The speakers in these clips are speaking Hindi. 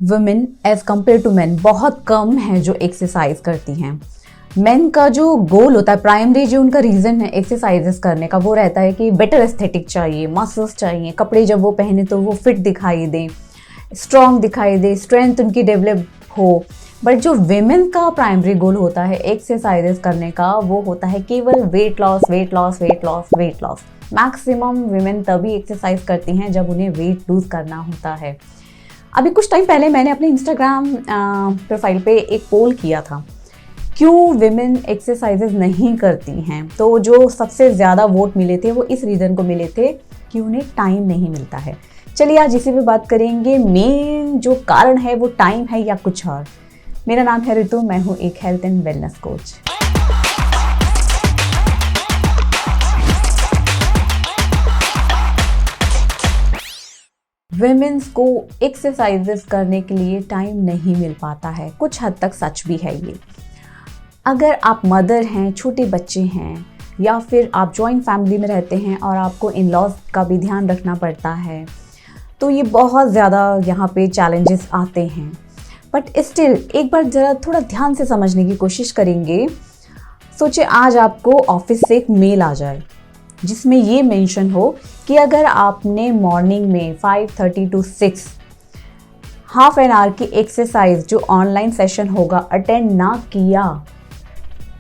Women as compare to men बहुत कम हैं जो एक्सरसाइज करती हैं। मेन का जो गोल होता है, प्राइमरी जो उनका रीज़न है एक्सरसाइजेस करने का, वो रहता है कि बेटर एस्थेटिक चाहिए, मसल्स चाहिए, कपड़े जब वो पहने तो वो फिट दिखाई दें, स्ट्रॉन्ग दिखाई दे, स्ट्रेंथ उनकी डेवलप हो। बट जो वेमेन का प्राइमरी गोल होता है एक्सरसाइजेस करने का, वो होता है केवल weight loss, weight loss, weight loss, weight loss. Maximum women तभी एक्सरसाइज करती हैं जब उन्हें वेट लूज करना होता है। अभी कुछ टाइम पहले मैंने अपने इंस्टाग्राम प्रोफाइल पे एक पोल किया था, क्यों विमेन एक्सरसाइजेज नहीं करती हैं। तो जो सबसे ज़्यादा वोट मिले थे वो इस रीज़न को मिले थे कि उन्हें टाइम नहीं मिलता है। चलिए आज इसी पे बात करेंगे, मेन जो कारण है वो टाइम है या कुछ और। मेरा नाम है ऋतु, मैं हूँ एक health and wellness coach. Women's को एक्सरसाइजेस करने के लिए टाइम नहीं मिल पाता है, कुछ हद तक सच भी है ये। अगर आप मदर हैं, छोटे बच्चे हैं, या फिर आप जॉइंट फैमिली में रहते हैं और आपको इन लॉज का भी ध्यान रखना पड़ता है, तो ये बहुत ज़्यादा यहाँ पे चैलेंजेस आते हैं। बट स्टिल एक बार ज़रा थोड़ा ध्यान से समझने की कोशिश करेंगे। सोचिए आज आपको ऑफिस से एक मेल आ जाए जिसमें ये मेंशन हो कि अगर आपने मॉर्निंग में 5:30 to 6 हाफ एन आवर की एक्सरसाइज जो ऑनलाइन सेशन होगा अटेंड ना किया,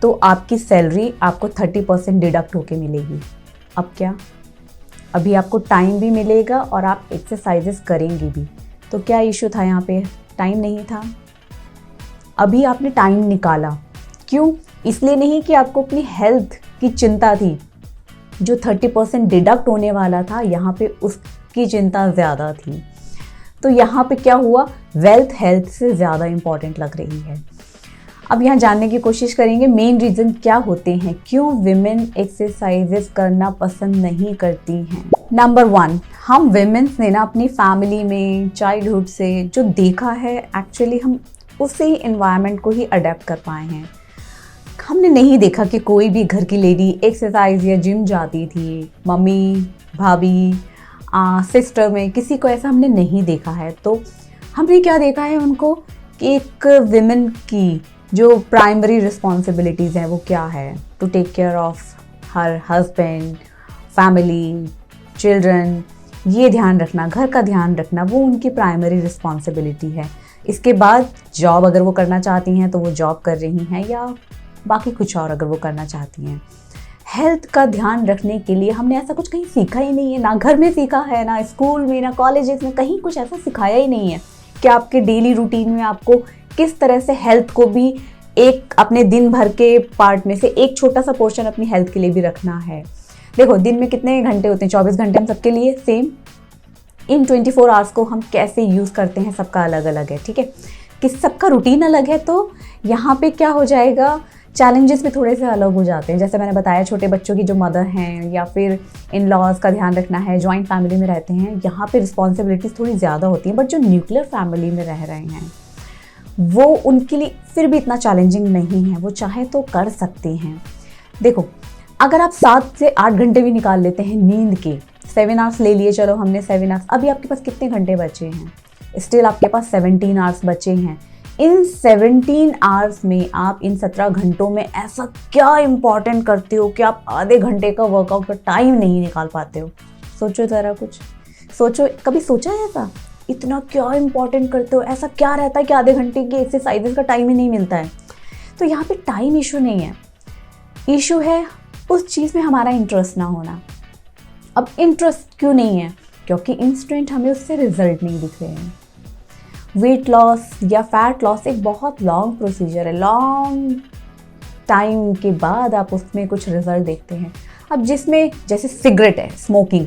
तो आपकी सैलरी आपको 30% डिडक्ट होके मिलेगी। अब क्या, अभी आपको टाइम भी मिलेगा और आप एक्सरसाइजेस करेंगे भी। तो क्या इशू था यहाँ पे? टाइम नहीं था। अभी आपने टाइम निकाला, क्यों? इसलिए नहीं कि आपको अपनी हेल्थ की चिंता थी। जो 30% डिडक्ट होने वाला था, यहाँ पे उसकी चिंता ज़्यादा थी। तो यहाँ पे क्या हुआ, वेल्थ हेल्थ से ज़्यादा इम्पॉर्टेंट लग रही है। अब यहाँ जानने की कोशिश करेंगे मेन रीज़न क्या होते हैं, क्यों विमेन एक्सरसाइजेस करना पसंद नहीं करती हैं। नंबर 1, हम विमेन्स ने ना अपनी फैमिली में चाइल्डहुड से जो देखा है, एक्चुअली हम उसी इन्वायरमेंट को ही अडेप्ट कर पाए हैं। हमने नहीं देखा कि कोई भी घर की लेडी एक्सरसाइज या जिम जाती थी। मम्मी, भाभी, सिस्टर में किसी को ऐसा हमने नहीं देखा है। तो हमने क्या देखा है उनको कि एक विमेन की जो प्राइमरी रिस्पॉन्सिबिलिटीज़ हैं वो क्या है, to take care of her husband, family, children, ये ध्यान रखना, घर का ध्यान रखना, वो उनकी प्राइमरी रिस्पॉन्सिबिलिटी है। इसके बाद जॉब अगर वो करना चाहती हैं तो वो जॉब कर रही हैं, या बाकी कुछ और अगर वो करना चाहती हैं। हेल्थ का ध्यान रखने के लिए हमने ऐसा कुछ कहीं सीखा ही नहीं है, ना घर में सीखा है, ना स्कूल में, ना कॉलेजेस में, कहीं कुछ ऐसा सिखाया ही नहीं है कि आपके डेली रूटीन में आपको किस तरह से हेल्थ को भी एक अपने दिन भर के पार्ट में से एक छोटा सा पोर्शन अपनी हेल्थ के लिए भी रखना है। देखो दिन में कितने घंटे होते हैं, 24 घंटे हम सबके लिए सेम। इन 24 आवर्स को हम कैसे यूज़ करते हैं सबका अलग अलग है, ठीक है, कि सबका रूटीन अलग है। तो यहाँ पे क्या हो जाएगा, चैलेंजेस भी थोड़े से अलग हो जाते हैं। जैसे मैंने बताया, छोटे बच्चों की जो मदर हैं या फिर इन लॉज का ध्यान रखना है, जॉइंट फैमिली में रहते हैं, यहाँ पे रिस्पॉन्सिबिलिटीज़ थोड़ी ज़्यादा होती हैं। बट जो न्यूक्लियर फैमिली में रह रहे हैं वो उनके लिए फिर भी इतना चैलेंजिंग नहीं है, वो चाहे तो कर सकते हैं। देखो अगर आप 7 से 8 घंटे भी निकाल लेते हैं नींद के, 7 आवर्स ले लिए, चलो हमने 7 आवर्स, अभी आपके पास कितने घंटे बचे हैं? स्टिल आपके पास 17 आवर्स बचे हैं। इन 17 आवर्स में आप इन 17 घंटों में ऐसा क्या इम्पॉर्टेंट करते हो कि आप आधे घंटे का वर्कआउट का टाइम नहीं निकाल पाते हो? सोचो ज़रा, कुछ सोचो, कभी सोचा है ऐसा? इतना क्या इम्पॉर्टेंट करते हो, ऐसा क्या रहता है कि आधे घंटे की एक्सरसाइजेस का टाइम ही नहीं मिलता है? तो यहाँ पे टाइम इशू नहीं है, इशू है उस चीज़ में हमारा इंटरेस्ट ना होना। अब इंटरेस्ट क्यों नहीं है? क्योंकि इंस्टेंट हमें उससे रिजल्ट नहीं दिख रहे हैं। वेट लॉस या फैट लॉस एक बहुत लॉन्ग प्रोसीजर है, लॉन्ग टाइम के बाद आप उसमें कुछ रिजल्ट देखते हैं। अब जिसमें जैसे सिगरेट है, स्मोकिंग,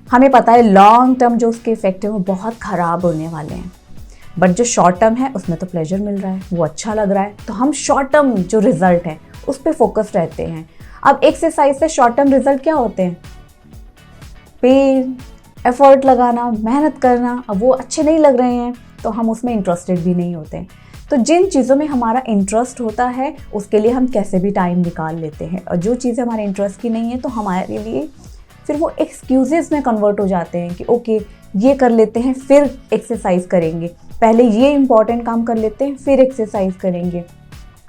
हमें पता है लॉन्ग टर्म जो उसके इफेक्ट है वो बहुत ख़राब होने वाले हैं। बट जो शॉर्ट टर्म है उसमें तो प्लेजर मिल रहा है, वो अच्छा लग रहा है, तो हम शॉर्ट टर्म जो रिजल्ट है उस पर फोकस रहते हैं। अब एक्सरसाइज से शॉर्ट टर्म रिजल्ट क्या होते हैं? पेन, एफर्ट लगाना, मेहनत करना। अब वो अच्छे नहीं लग रहे हैं तो हम उसमें इंटरेस्टेड भी नहीं होते। तो जिन चीज़ों में हमारा इंटरेस्ट होता है उसके लिए हम कैसे भी टाइम निकाल लेते हैं, और जो चीज़ें हमारे इंटरेस्ट की नहीं है तो हमारे लिए फिर वो एक्सक्यूजेस में कन्वर्ट हो जाते हैं कि ओके ये कर लेते हैं फिर एक्सरसाइज करेंगे। पहले ये इम्पॉर्टेंट काम कर लेते हैं फिर एक्सरसाइज करेंगे।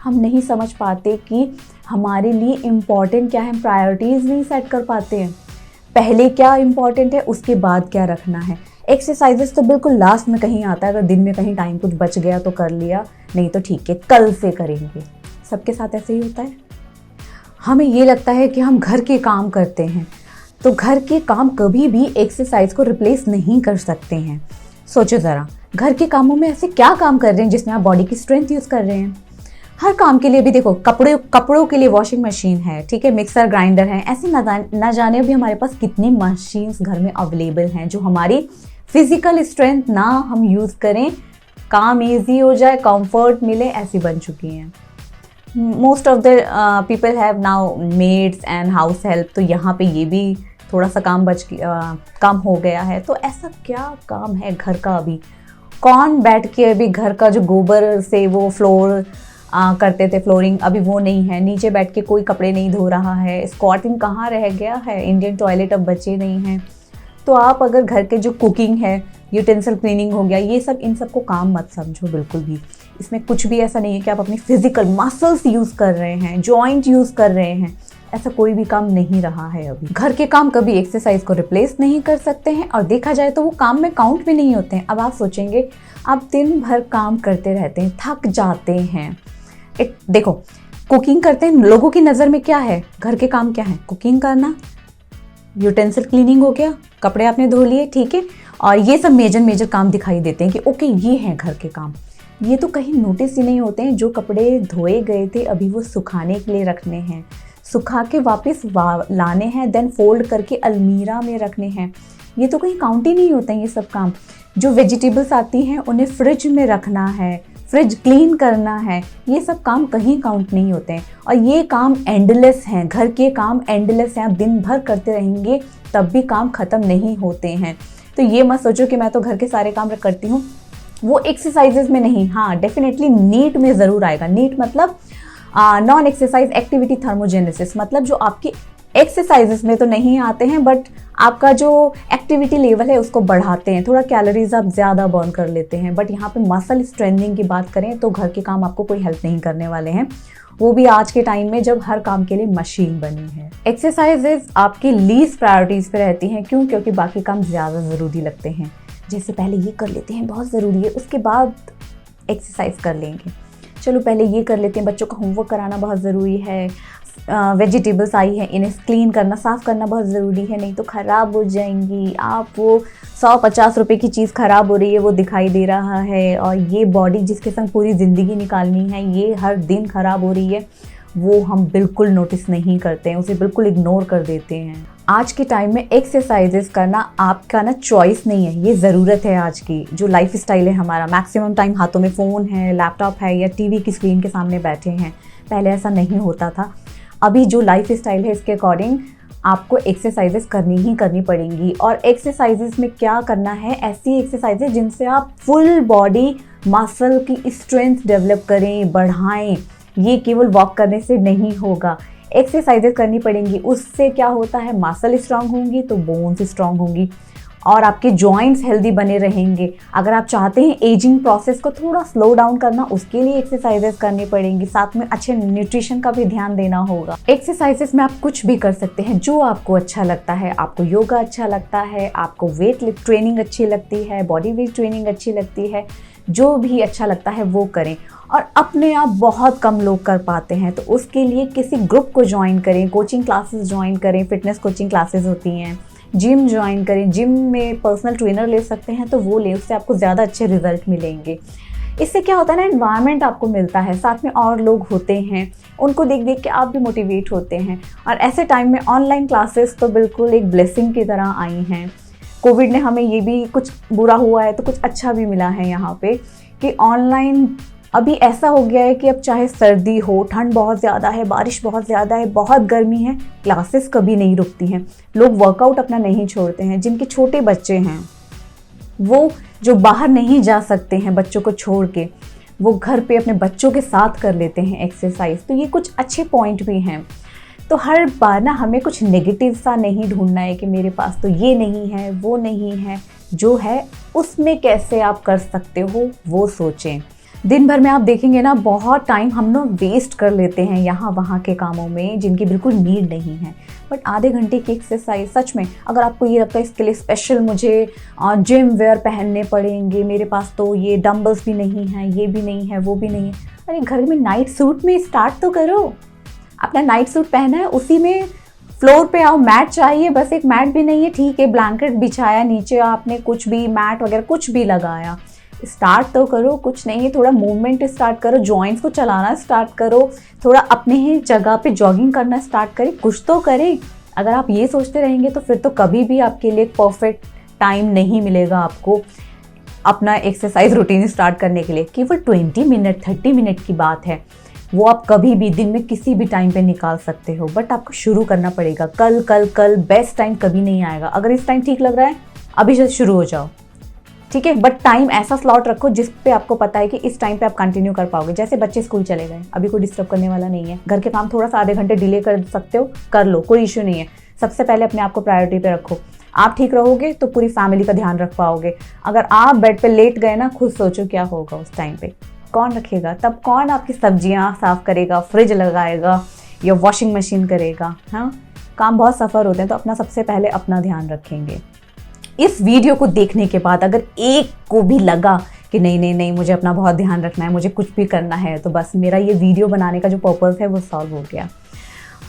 हम नहीं समझ पाते कि हमारे लिए इम्पॉर्टेंट क्या है, प्रायोरिटीज़ नहीं सेट कर पाते हैं। पहले क्या इम्पॉर्टेंट है, उसके बाद क्या रखना है। एक्सरसाइजेस तो बिल्कुल लास्ट में कहीं आता है, अगर दिन में कहीं टाइम कुछ बच गया तो कर लिया, नहीं तो ठीक है कल से करेंगे। सबके साथ ऐसे ही होता है। हमें ये लगता है कि हम घर के काम करते हैं, तो घर के काम कभी भी एक्सरसाइज को रिप्लेस नहीं कर सकते हैं। सोचो ज़रा, घर के कामों में ऐसे क्या काम कर रहे हैं जिसमें आप बॉडी की स्ट्रेंथ यूज़ कर रहे हैं। हर काम के लिए भी देखो, कपड़ों के लिए वॉशिंग मशीन है, ठीक है, मिक्सर ग्राइंडर है, ऐसे ना जाने अभी हमारे पास कितनी मशीन्स घर में अवेलेबल हैं जो हमारी फिजिकल स्ट्रेंथ ना हम यूज़ करें, काम ईजी हो जाए, कंफर्ट मिले, ऐसी बन चुकी हैं। Most of the people have now maids and house help, तो यहाँ पे ये भी थोड़ा सा काम कम हो गया है। तो ऐसा क्या काम है घर का अभी? कौन बैठ के अभी घर का जो गोबर से वो फ्लोर करते थे, फ्लोरिंग अभी वो नहीं है। नीचे बैठ के कोई कपड़े नहीं धो रहा है। स्क्वाटिंग कहाँ रह गया है, इंडियन टॉयलेट अब बचे नहीं हैं। तो आप अगर घर के जो कुकिंग है, यूटेंसिल क्लीनिंग हो गया, ये सब, इन सब को काम मत समझो बिल्कुल भी। इसमें कुछ भी ऐसा नहीं है कि आप अपनी फिजिकल मसल्स यूज़ कर रहे हैं, जॉइंट यूज़ कर रहे हैं, ऐसा कोई भी काम नहीं रहा है अभी। घर के काम कभी एक्सरसाइज को रिप्लेस नहीं कर सकते हैं, और देखा जाए तो वो काम में काउंट भी नहीं होते हैं। अब आप सोचेंगे, आप दिन भर काम करते रहते हैं, थक जाते हैं। देखो, कुकिंग करते हैं, लोगों की नज़र में क्या है, घर के काम क्या है, कुकिंग करना, यूटेंसिल क्लीनिंग हो गया, कपड़े आपने धो लिए, ठीक है, और ये सब मेजर काम दिखाई देते हैं कि ओके ये हैं घर के काम। ये तो कहीं नोटिस ही नहीं होते हैं, जो कपड़े धोए गए थे अभी वो सुखाने के लिए रखने हैं, सुखा के वापस लाने हैं, देन फोल्ड करके अलमीरा में रखने हैं। ये तो कहीं काउंट ही नहीं होते हैं ये सब काम। जो वेजिटेबल्स आती हैं उन्हें फ्रिज में रखना है, फ्रिज क्लीन करना है, ये सब काम कहीं काउंट नहीं होते हैं। और ये काम एंडलेस हैं, घर के काम एंडलेस हैं, आप दिन भर करते रहेंगे तब भी काम ख़त्म नहीं होते हैं। तो ये मत सोचो कि मैं तो घर के सारे काम करती हूँ, वो एक्सरसाइजेज में नहीं। हाँ, डेफिनेटली नीट में ज़रूर आएगा। नीट मतलब नॉन एक्सरसाइज एक्टिविटी थर्मोजेनेसिस, मतलब जो आपकी एक्सरसाइजेस में तो नहीं आते हैं, बट आपका जो एक्टिविटी लेवल है उसको बढ़ाते हैं, थोड़ा कैलोरीज आप ज़्यादा बर्न कर लेते हैं। बट यहाँ पे मसल स्ट्रेंथनिंग की बात करें तो घर के काम आपको कोई हेल्प नहीं करने वाले हैं, वो भी आज के टाइम में जब हर काम के लिए मशीन बनी है। एक्सरसाइजेज आपकी लीस्ट प्रायोरिटीज़ पे रहती हैं। क्यों? क्योंकि बाकी काम ज़्यादा ज़रूरी लगते हैं। जैसे पहले ये कर लेते हैं, बहुत ज़रूरी है, उसके बाद एक्सरसाइज कर लेंगे। चलो पहले ये कर लेते हैं, बच्चों का होमवर्क कराना बहुत ज़रूरी है, वेजिटेबल्स आई है इन्हें क्लीन करना, साफ़ करना बहुत ज़रूरी है, नहीं तो ख़राब हो जाएंगी। आप वो 150 रुपये की चीज़ ख़राब हो रही है वो दिखाई दे रहा है, और ये बॉडी जिसके संग पूरी ज़िंदगी निकालनी है ये हर दिन ख़राब हो रही है, वो हम बिल्कुल नोटिस नहीं करते हैं, उसे बिल्कुल इग्नोर कर देते हैं। आज के टाइम में एक्सरसाइजेस करना आपका ना चॉइस नहीं है, ये ज़रूरत है। आज की जो लाइफ स्टाइल है हमारा, मैक्सिमम टाइम हाथों में फ़ोन है, लैपटॉप है, या टीवी की स्क्रीन के सामने बैठे हैं। पहले ऐसा नहीं होता था। अभी जो लाइफ स्टाइल है इसके अकॉर्डिंग आपको एक्सरसाइजेस करनी पड़ेंगी। और एक्सरसाइजेस में क्या करना है, ऐसी एक्सरसाइजेस जिनसे आप फुल बॉडी मसल की स्ट्रेंथ डेवलप करें, बढ़ाएं। ये केवल वॉक करने से नहीं होगा, एक्सरसाइजेस करनी पड़ेंगी। उससे क्या होता है, मसल स्ट्रांग होंगी तो बोन्स स्ट्रांग होंगी और आपके जॉइंट्स हेल्दी बने रहेंगे। अगर आप चाहते हैं एजिंग प्रोसेस को थोड़ा स्लो डाउन करना, उसके लिए एक्सरसाइजेस करनी पड़ेंगी। साथ में अच्छे न्यूट्रिशन का भी ध्यान देना होगा। एक्सरसाइजेस में आप कुछ भी कर सकते हैं जो आपको अच्छा लगता है। आपको योगा अच्छा लगता है, आपको वेट लिफ्ट ट्रेनिंग अच्छी लगती है, बॉडी वेट ट्रेनिंग अच्छी लगती है, जो भी अच्छा लगता है वो करें। और अपने आप बहुत कम लोग कर पाते हैं, तो उसके लिए किसी ग्रुप को ज्वाइन करें, कोचिंग क्लासेस ज्वाइन करें, फिटनेस कोचिंग क्लासेस होती हैं, जिम ज्वाइन करें, जिम में पर्सनल ट्रेनर ले सकते हैं तो वो लें, उससे आपको ज़्यादा अच्छे रिजल्ट मिलेंगे। इससे क्या होता है ना, एनवायरनमेंट आपको मिलता है, साथ में और लोग होते हैं, उनको देख देख के आप भी मोटिवेट होते हैं। और ऐसे टाइम में ऑनलाइन क्लासेस तो बिल्कुल एक ब्लेसिंग की तरह आई हैं। कोविड ने हमें ये भी, कुछ बुरा हुआ है तो कुछ अच्छा भी मिला है यहाँ पे, कि ऑनलाइन अभी ऐसा हो गया है कि अब चाहे सर्दी हो, ठंड बहुत ज़्यादा है, बारिश बहुत ज़्यादा है, बहुत गर्मी है, क्लासेस कभी नहीं रुकती हैं। लोग वर्कआउट अपना नहीं छोड़ते हैं। जिनके छोटे बच्चे हैं, वो जो बाहर नहीं जा सकते हैं बच्चों को छोड़ के, वो घर पे अपने बच्चों के साथ कर लेते हैं एक्सरसाइज। तो ये कुछ अच्छे पॉइंट भी हैं। तो हर बार ना हमें कुछ नेगेटिव सा नहीं ढूंढना है कि मेरे पास तो ये नहीं है, वो नहीं है। जो है उसमें कैसे आप कर सकते हो वो सोचें। दिन भर में आप देखेंगे ना, बहुत टाइम हम लोग वेस्ट कर लेते हैं यहाँ वहाँ के कामों में जिनकी बिल्कुल नीड नहीं है। बट आधे घंटे की एक्सरसाइज, सच में अगर आपको ये लगता है इसके लिए स्पेशल मुझे जिम वेयर पहनने पड़ेंगे, मेरे पास तो ये डम्बल्स भी नहीं हैं, ये भी नहीं है, वो भी नहीं है, अरे घर में नाइट सूट में स्टार्ट तो करो। अपना नाइट सूट पहना है, उसी में फ्लोर पे आओ। मैट चाहिए, बस एक मैट भी नहीं है, ठीक है, ब्लैंकेट बिछाया, नीचे आपने कुछ भी मैट वगैरह कुछ भी लगाया, स्टार्ट तो करो। कुछ नहीं है, थोड़ा मूवमेंट स्टार्ट करो, जॉइंट्स को चलाना स्टार्ट करो, थोड़ा अपने ही जगह पे जॉगिंग करना स्टार्ट करें, कुछ तो करें। अगर आप ये सोचते रहेंगे तो फिर तो कभी भी आपके लिए परफेक्ट टाइम नहीं मिलेगा आपको अपना एक्सरसाइज रूटीन स्टार्ट करने के लिए। केवल 20 मिनट 30 मिनट की बात है, वो आप कभी भी दिन में किसी भी टाइम पे निकाल सकते हो। बट आपको शुरू करना पड़ेगा। कल कल कल बेस्ट टाइम कभी नहीं आएगा। अगर इस टाइम ठीक लग रहा है, अभी से शुरू हो जाओ, ठीक है। बट टाइम ऐसा स्लॉट रखो जिस पे आपको पता है कि इस टाइम पे आप कंटिन्यू कर पाओगे। जैसे बच्चे स्कूल चले गए, अभी कोई डिस्टर्ब करने वाला नहीं है, घर के काम थोड़ा सा आधे घंटे डिले कर सकते हो, कर लो, कोई इश्यू नहीं है। सबसे पहले अपने आप को प्रायोरिटी पे रखो। आप ठीक रहोगे तो पूरी फैमिली का ध्यान रख पाओगे। अगर आप बेड पे लेट गए ना, खुद सोचो क्या होगा उस टाइम पे, कौन रखेगा तब, कौन आपकी सब्जियां साफ करेगा, फ्रिज लगाएगा या वॉशिंग मशीन करेगा। हाँ, काम बहुत सफ़र होते हैं, तो अपना सबसे पहले अपना ध्यान रखेंगे। इस वीडियो को देखने के बाद अगर एक को भी लगा कि नहीं नहीं नहीं मुझे अपना बहुत ध्यान रखना है, मुझे कुछ भी करना है, तो बस मेरा ये वीडियो बनाने का जो पर्पस है वो सॉल्व हो गया।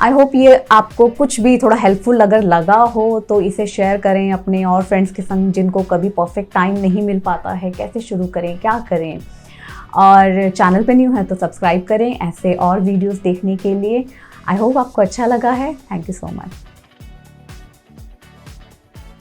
आई होप ये आपको कुछ भी थोड़ा हेल्पफुल अगर लगा हो तो इसे शेयर करें अपने और फ्रेंड्स के संग जिनको कभी परफेक्ट टाइम नहीं मिल पाता है, कैसे शुरू करें, क्या करें। और चैनल पे न्यू है तो सब्सक्राइब करें ऐसे और वीडियोस देखने के लिए। आई होप आपको अच्छा लगा है। Thank you so much.